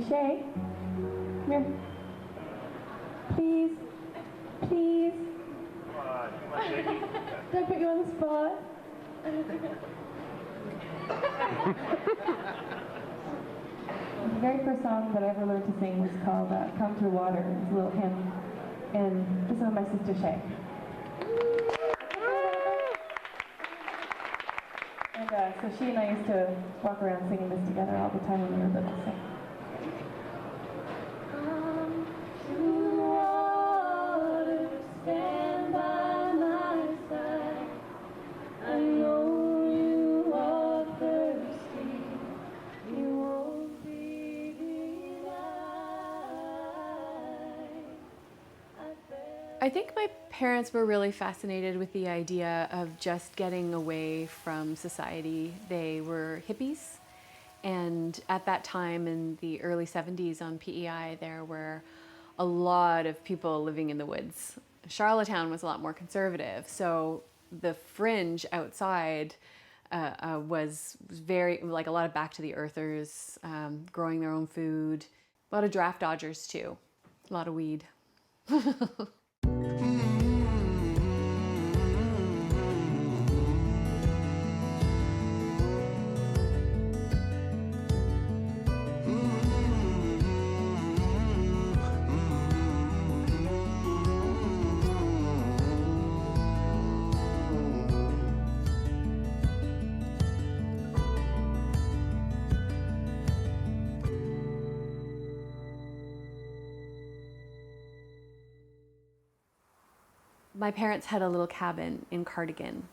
Shay, come here. Please, please. Did I put you on the spot? The very first song that I ever learned to sing was called Come Through Water. It's a little hymn, and this is my sister Shay. And so she and I used to walk around singing this together all the time when we were little. So. Come through water, stand by my side. I know you are thirsty. You won't be denied. I think my parents were really fascinated with the idea of just getting away from society. They were hippies, and at that time in the early 70s on PEI, there were a lot of people living in the woods. Charlottetown was a lot more conservative, so the fringe outside was very, like a lot of back to the earthers, growing their own food, a lot of draft dodgers too, a lot of weed. My parents had a little cabin in Cardigan,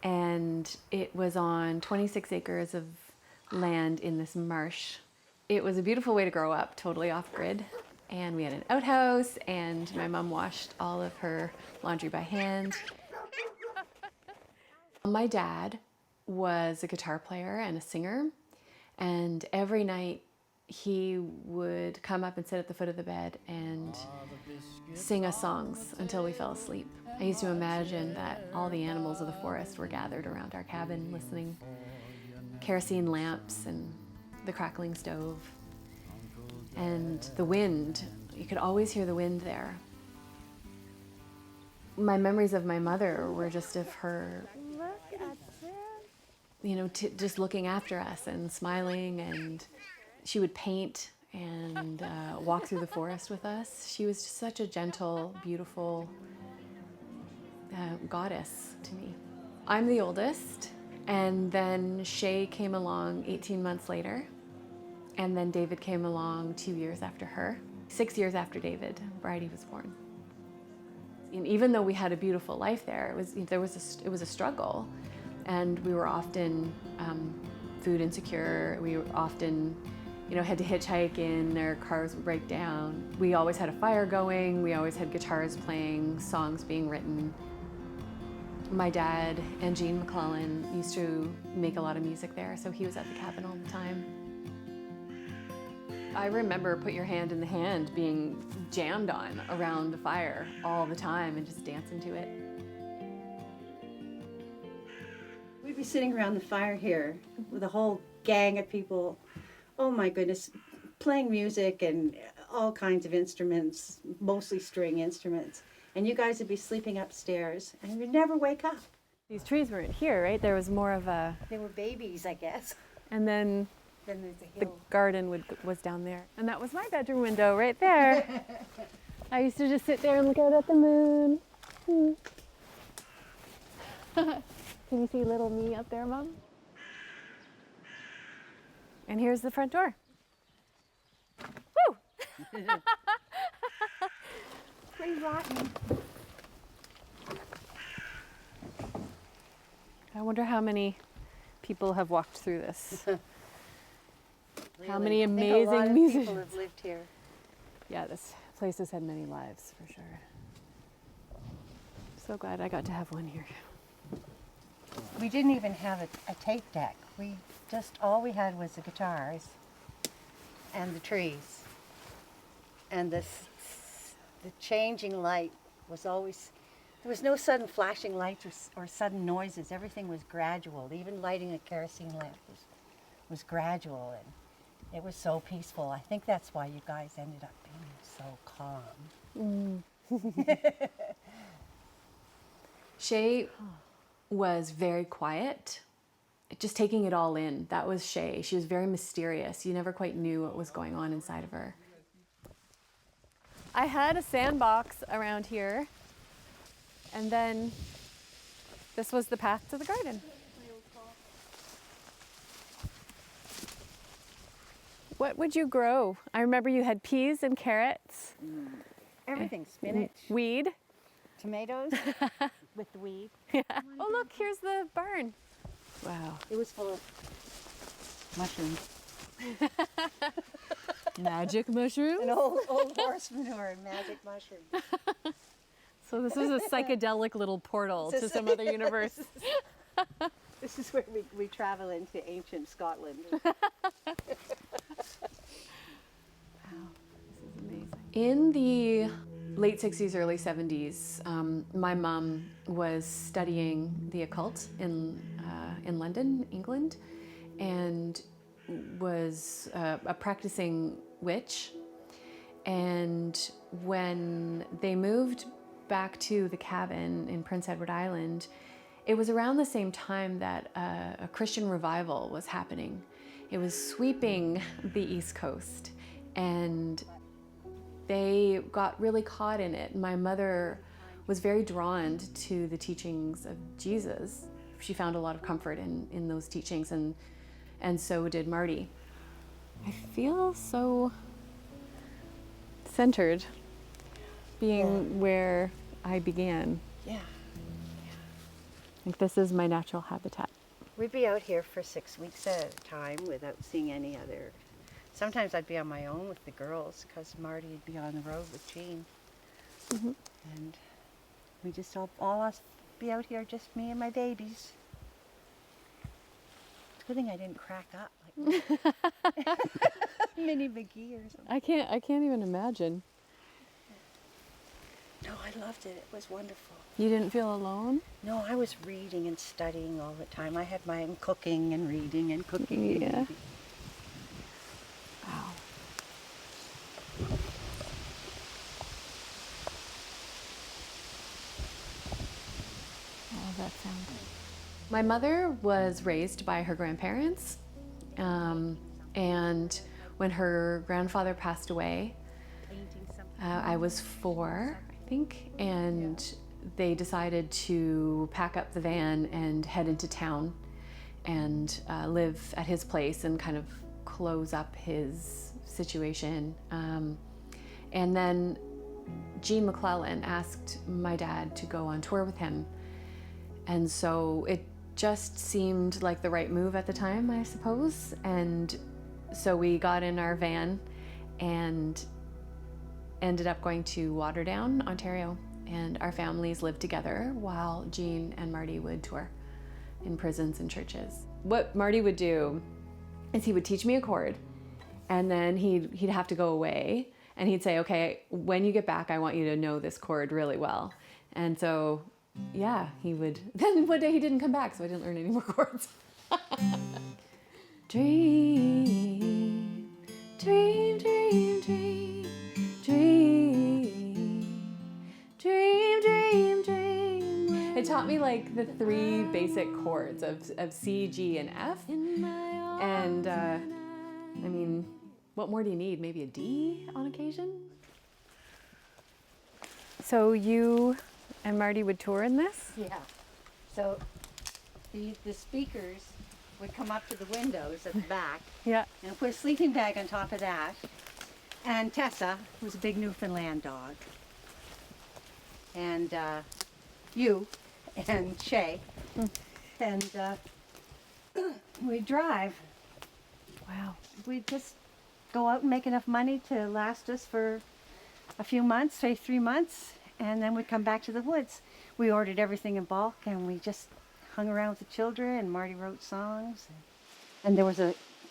and it was on 26 acres of land in this marsh. It was a beautiful way to grow up, totally off-grid. And we had an outhouse, and my mom washed all of her laundry by hand. My dad was a guitar player and a singer, and every night he would come up and sit at the foot of the bed and sing us songs until we fell asleep. I used to imagine that all the animals of the forest were gathered around our cabin listening. Kerosene lamps and the crackling stove. And the wind, you could always hear the wind there. My memories of my mother were just of her, you know, just looking after us and smiling, and she would paint and walk through the forest with us. She was just such a gentle, beautiful goddess to me. I'm the oldest, and then Shay came along 18 months later, and then David came along 2 years after her. 6 years after David, Bridie was born. And even though we had a beautiful life there, it was a struggle, and we were often food insecure. We were often, you know, had to hitchhike in, their cars would break down. We always had a fire going, we always had guitars playing, songs being written. My dad and Gene McClellan used to make a lot of music there, so he was at the cabin all the time. I remember Put Your Hand in the Hand being jammed on around the fire all the time and just dancing to it. We'd be sitting around the fire here with a whole gang of people, oh my goodness, playing music and all kinds of instruments, mostly string instruments. And you guys would be sleeping upstairs and you'd never wake up. These trees weren't here, right? There was more of a... They were babies, I guess. And then Then there's a the hill. garden was down there. And that was my bedroom window right there. I used to just sit there and look out at the moon. Can you see little me up there, Mom? And here's the front door. Woo! Pretty rotten. I wonder how many people have walked through this. How many I think amazing a lot of musicians. people have lived here. Yeah, this place has had many lives, for sure. So glad I got to have one here. We didn't even have a tape deck. All we had was the guitars and the trees. And the changing light was always, there was no sudden flashing lights or sudden noises. Everything was gradual. Even lighting a kerosene lamp was gradual. It was so peaceful. I think that's why you guys ended up being so calm. Shay was very quiet, just taking it all in. That was Shay. She was very mysterious. You never quite knew what was going on inside of her. I had a sandbox around here, and then this was the path to the garden. What would you grow? I remember you had peas and carrots, Everything, spinach, weed. tomatoes with the weed. Yeah. Oh, look, here's the barn. Wow. It was full of mushrooms. Magic mushrooms? And old horse manure and magic mushrooms. So this was a psychedelic little portal to some other universe. This is where we travel into ancient Scotland. In the late 60s, early 70s, my mom was studying the occult in London, England, and was a practicing witch. And when they moved back to the cabin in Prince Edward Island, it was around the same time that a Christian revival was happening. It was sweeping the East Coast, and they got really caught in it. My mother was very drawn to the teachings of Jesus. She found a lot of comfort in those teachings, and so did Marty. I feel so centered being where I began. Yeah. Like, this is my natural habitat. We'd be out here for 6 weeks at a time without seeing any other. Sometimes I'd be on my own with the girls because Marty would be on the road with Jean. And we just all us be out here, just me and my babies. It's a good thing I didn't crack up like Minnie McGee or something. I can't even imagine. No, I loved it. It was wonderful. You didn't feel alone? No, I was reading and studying all the time. I had my own cooking and reading and cooking. And Yeah. reading. Wow. Oh, that sound. My mother was raised by her grandparents, and when her grandfather passed away, I was 4, I think, and they decided to pack up the van and head into town and live at his place and kind of close up his situation. And then Jean McClellan asked my dad to go on tour with him. And so it just seemed like the right move at the time, I suppose. And so we got in our van and ended up going to Waterdown, Ontario. And our families lived together while Jean and Marty would tour in prisons and churches. What Marty would do is he would teach me a chord, and then he'd have to go away, and he'd say, okay, when you get back, I want you to know this chord really well. And so, yeah, he would. Then one day he didn't come back, so I didn't learn any more chords. Dream, dream, dream, dream, dream, dream, dream, dream. It taught me like the 3 basic chords of C, G, and F. And I mean, what more do you need? Maybe a D on occasion? So you and Marty would tour in this? Yeah. So the speakers would come up to the windows at the back Yeah. and put a sleeping bag on top of that. And Tessa was a big Newfoundland dog. And you and Shay. And we'd drive. Wow. We'd just go out and make enough money to last us for a few months, say 3 months, and then we'd come back to the woods. We ordered everything in bulk, and we just hung around with the children, and Marty wrote songs. And there was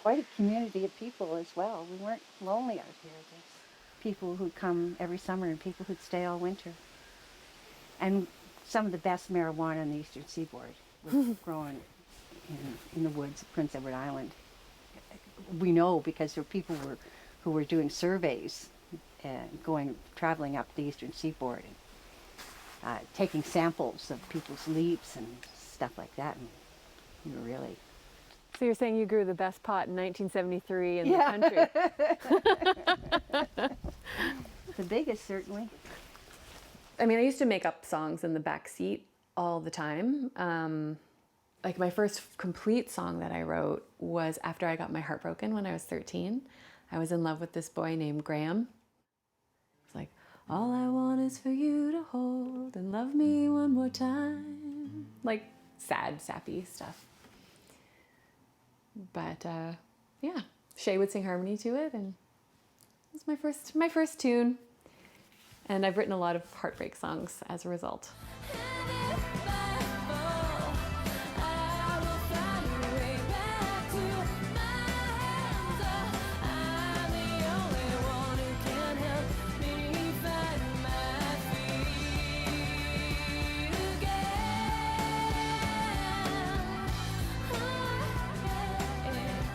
quite a community of people as well. We weren't lonely out here. There's people who'd come every summer and people who'd stay all winter. And some of the best marijuana on the eastern seaboard was grown in the woods of Prince Edward Island. we know because there were people who were doing surveys traveling up the eastern seaboard and taking samples of people's leaves and stuff like that. And we were really... So you're saying you grew the best pot in 1973 in Yeah. the country? The biggest, certainly. I mean, I used to make up songs in the back seat all the time. Like my first complete song that I wrote was after I got my heart broken when I was 13. I was in love with this boy named Graham. It's like, all I want is for you to hold and love me one more time. Like sad, sappy stuff. But yeah, Shay would sing harmony to it, and it was my first tune. And I've written a lot of heartbreak songs as a result.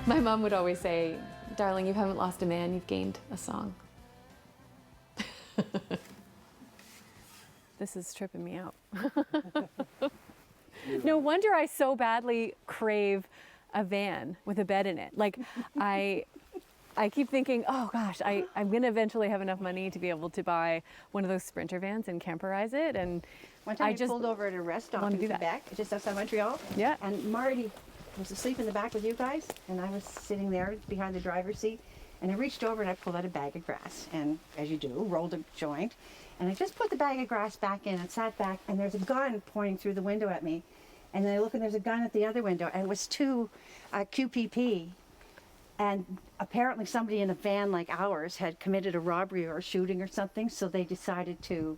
My mom would always say, darling, you haven't lost a man, you've gained a song. This is tripping me out. No wonder I so badly crave a van with a bed in it. Like, I keep thinking, oh gosh, I'm gonna eventually have enough money to be able to buy one of those Sprinter vans and camperize it. And One time I I just pulled over at a rest stop wanna in do that. Quebec, just outside Montreal. Yeah. And Marty was asleep in the back with you guys, and I was sitting there behind the driver's seat, and I reached over and I pulled out a bag of grass, and as you do, rolled a joint, and I just put the bag of grass back in and sat back, and there's a gun pointing through the window at me, and then I look and there's a gun at the other window, and it was two QPP, and apparently somebody in a van like ours had committed a robbery or a shooting or something, so they decided to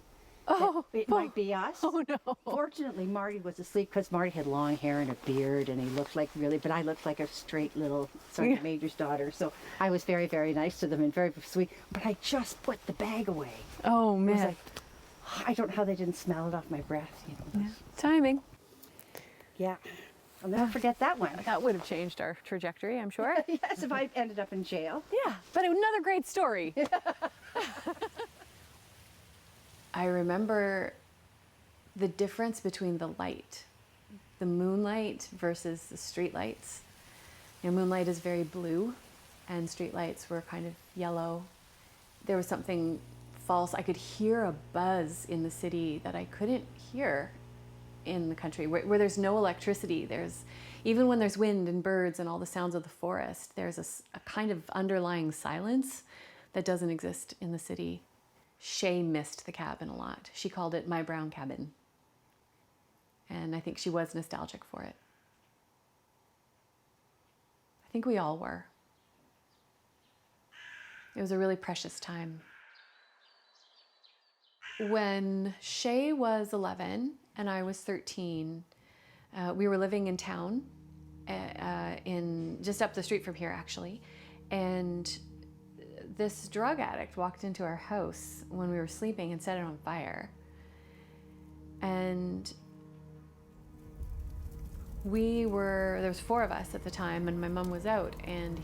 it might be us. Oh no. Fortunately, Marty was asleep because Marty had long hair and a beard, and he looked like but I looked like a straight little sergeant major's daughter. So I was very, very nice to them and very sweet. But I just put the bag away. Oh It was man. like, I don't know how they didn't smell it off my breath. You know. Timing. Yeah. I'll never forget that one. That would have changed our trajectory, I'm sure. Yes, if I ended up in jail. Yeah, but another great story. I remember the difference between the light, the moonlight versus the street lights. You know, moonlight is very blue and street lights were kind of yellow. There was something false. I could hear a buzz in the city that I couldn't hear in the country where there's no electricity. Even when there's wind and birds and all the sounds of the forest, there's a kind of underlying silence that doesn't exist in the city. Shay missed the cabin a lot. She called it my brown cabin. And I think she was nostalgic for it. I think we all were. It was a really precious time. When Shay was 11 and I was 13, we were living in town, just up the street from here actually, and this drug addict walked into our house when we were sleeping and set it on fire. And there was 4 of us at the time, and my mom was out, and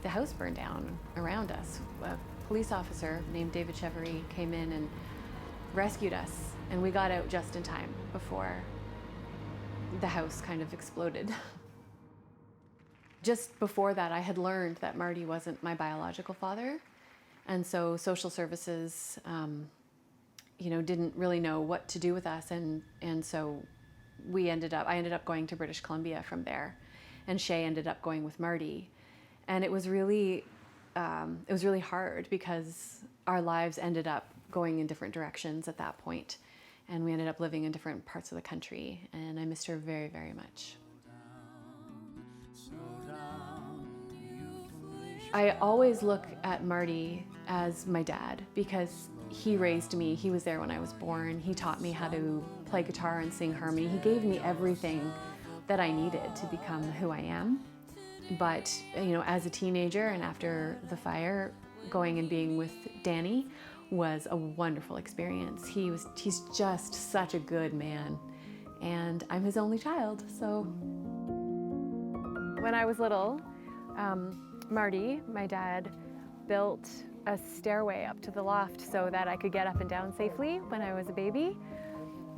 the house burned down around us. A police officer named David Chevery came in and rescued us, and we got out just in time before the house kind of exploded. Just before that, I had learned that Marty wasn't my biological father, and so social services, didn't really know what to do with us, and so I ended up going to British Columbia from there, and Shay ended up going with Marty, and it was really hard because our lives ended up going in different directions at that point, and we ended up living in different parts of the country, and I missed her very, very much. I always look at Marty as my dad because he raised me. He was there when I was born. He taught me how to play guitar and sing harmony. He gave me everything that I needed to become who I am. But, as a teenager and after the fire, going and being with Danny was a wonderful experience. He's just such a good man, and I'm his only child. So when I was little, Marty, my dad, built a stairway up to the loft so that I could get up and down safely when I was a baby.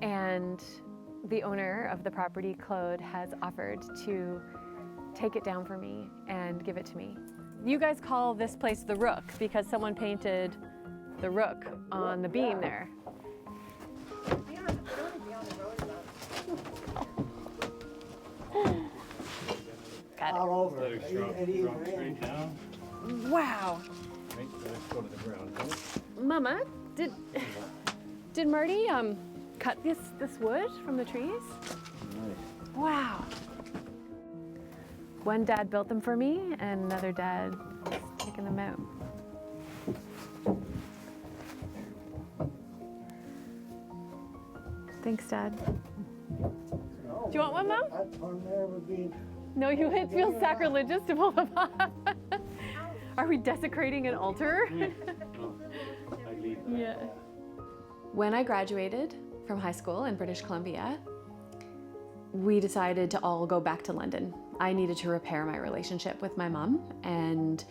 And the owner of the property, Claude, has offered to take it down for me and give it to me. You guys call this place the Rook because someone painted the rook on the beam there. Got it. All over. Let it drop straight down. Wow. Right, let's go to the ground. Mama, did Marty cut this wood from the trees? Nice. Wow. One dad built them for me, and another dad is taking them out. Thanks, Dad. Do you want one, Mom? I'll never be. No, it feels sacrilegious to pull them off. Are we desecrating an altar? I leave that. Yeah. When I graduated from high school in British Columbia, we decided to all go back to London. I needed to repair my relationship with my mom, and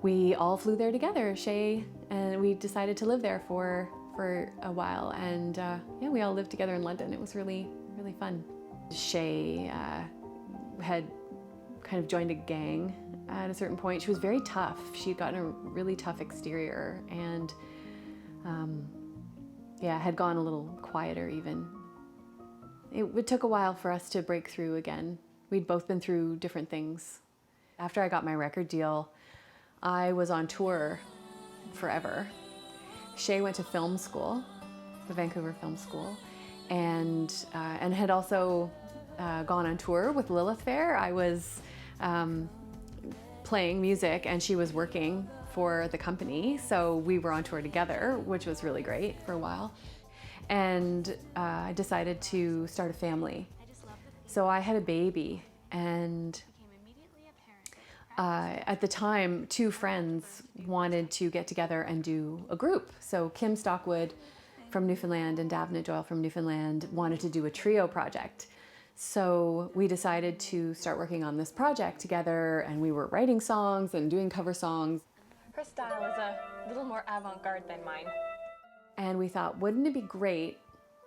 we all flew there together, Shay, and we decided to live there for a while, and yeah, we all lived together in London. It was really, really fun. Shay had kind of joined a gang at a certain point. She was very tough. She'd gotten a really tough exterior, and yeah, had gone a little quieter even. It took a while for us to break through again. We'd both been through different things. After I got my record deal, I was on tour forever. Shay went to film school, the Vancouver Film School, and had also gone on tour with Lilith Fair. I was playing music and she was working for the company, so we were on tour together, which was really great for a while. And I decided to start a family. So I had a baby, and at the time, two friends wanted to get together and do a group. So Kim Stockwood from Newfoundland and Davina Doyle from Newfoundland wanted to do a trio project. So we decided to start working on this project together, and we were writing songs and doing cover songs. Her style is a little more avant-garde than mine. And we thought, wouldn't it be great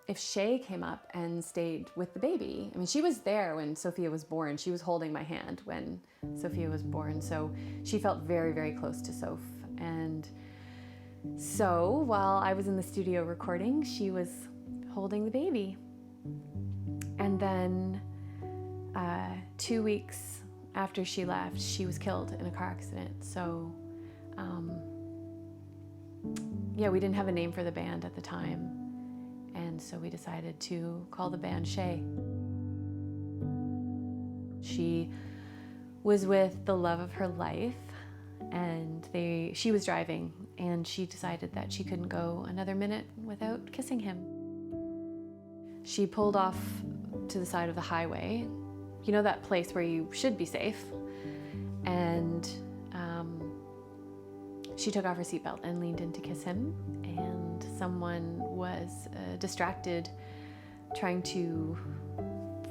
if Shay came up and stayed with the baby? I mean, she was there when Sophia was born. She was holding my hand when Sophia was born. So she felt very, very close to Soph. And so while I was in the studio recording, she was holding the baby. And then 2 weeks after she left, she was killed in a car accident. So yeah, we didn't have a name for the band at the time. And so we decided to call the band Shay. She was with the love of her life, and she was driving, and she decided that she couldn't go another minute without kissing him. She pulled off to the side of the highway, you know, that place where you should be safe, and she took off her seatbelt and leaned in to kiss him, and someone was distracted trying to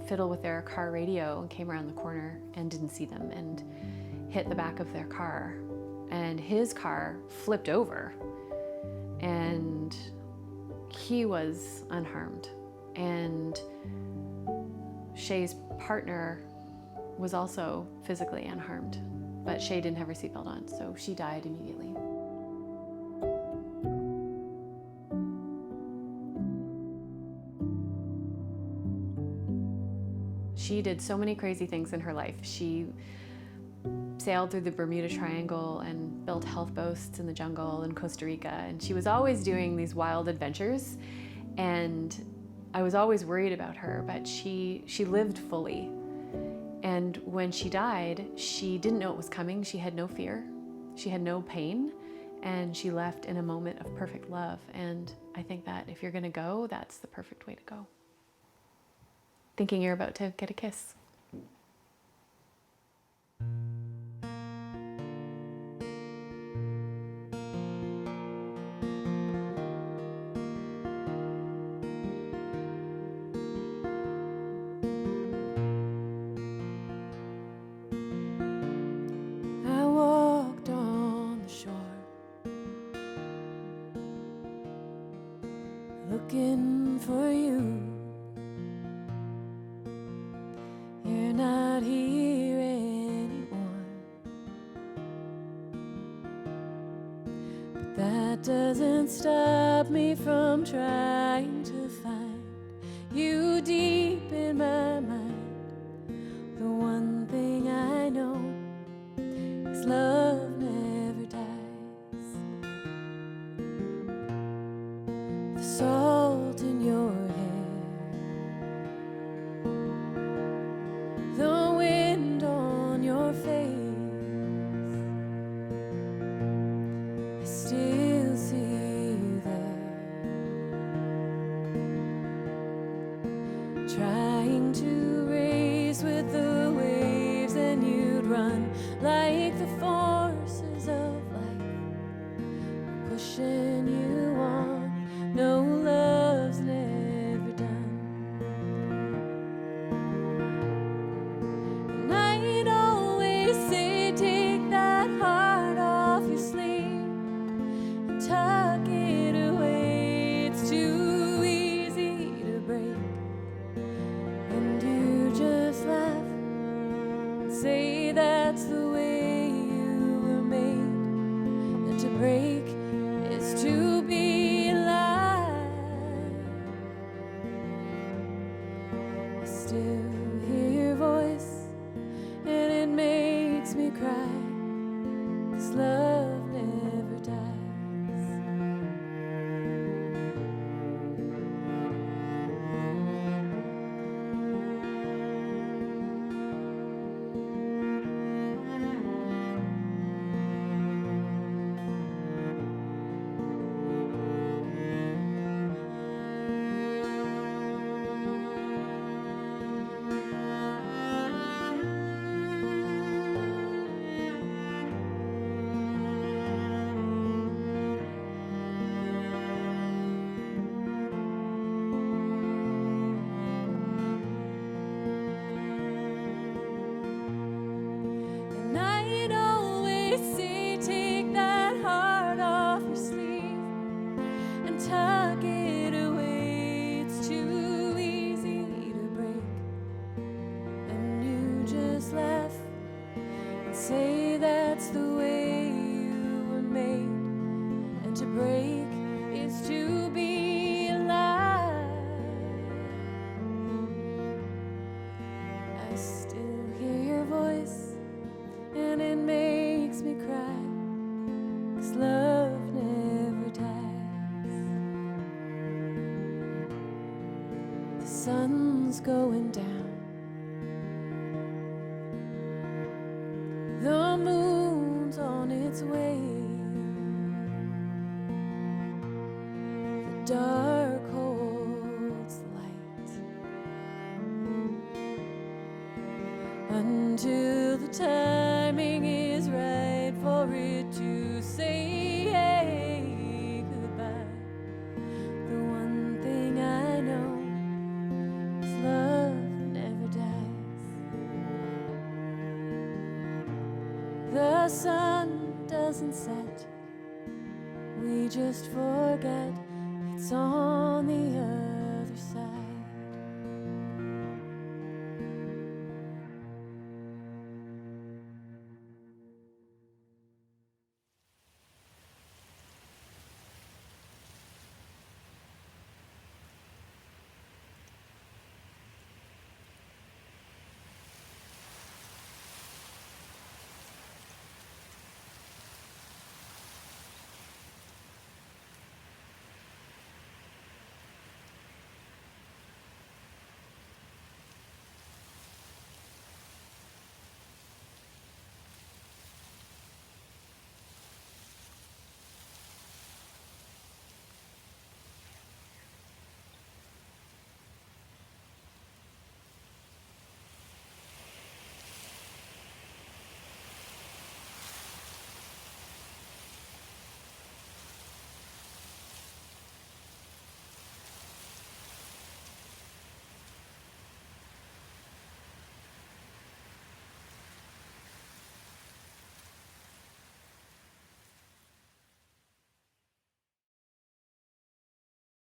fiddle with their car radio and came around the corner and didn't see them and hit the back of their car, and his car flipped over and he was unharmed, and Shay's partner was also physically unharmed, but Shay didn't have her seatbelt on, so she died immediately. She did so many crazy things in her life. She sailed through the Bermuda Triangle and built health boats in the jungle in Costa Rica, and she was always doing these wild adventures, and I was always worried about her, but she lived fully. And when she died, she didn't know it was coming. She had no fear. She had no pain, and she left in a moment of perfect love. And I think that if you're gonna go, that's the perfect way to go. Thinking you're about to get a kiss. I looking for you. You're not here anymore, but that doesn't stop me from trying to find you deep in my mind. The one thing I know is love never dies. The salt in your hair, the wind on your face, I still see you there, trying to race with the waves, and you'd run like the forces of life pushing you on. No, love's never done. And I'd always say, take that heart off your sleeve and tuck it away. It's too easy to break. And you just laugh and say that's the way you were made. And to break is to be alive. I still hear your voice, and it makes me cry, 'cause love never dies. And I'd always say, take that heart off your sleeve and tuck it away. It's too easy to break. And you just laugh and say that's the way you were made. And to break is to be alive. I still hear your voice, and it makes me cry, 'cause love never dies. The sun's going down, the moon's on its way, the dark holds the light until the timing is right for it to say goodbye. The one thing I know is love never dies. The sun doesn't set, we just forget it's on the other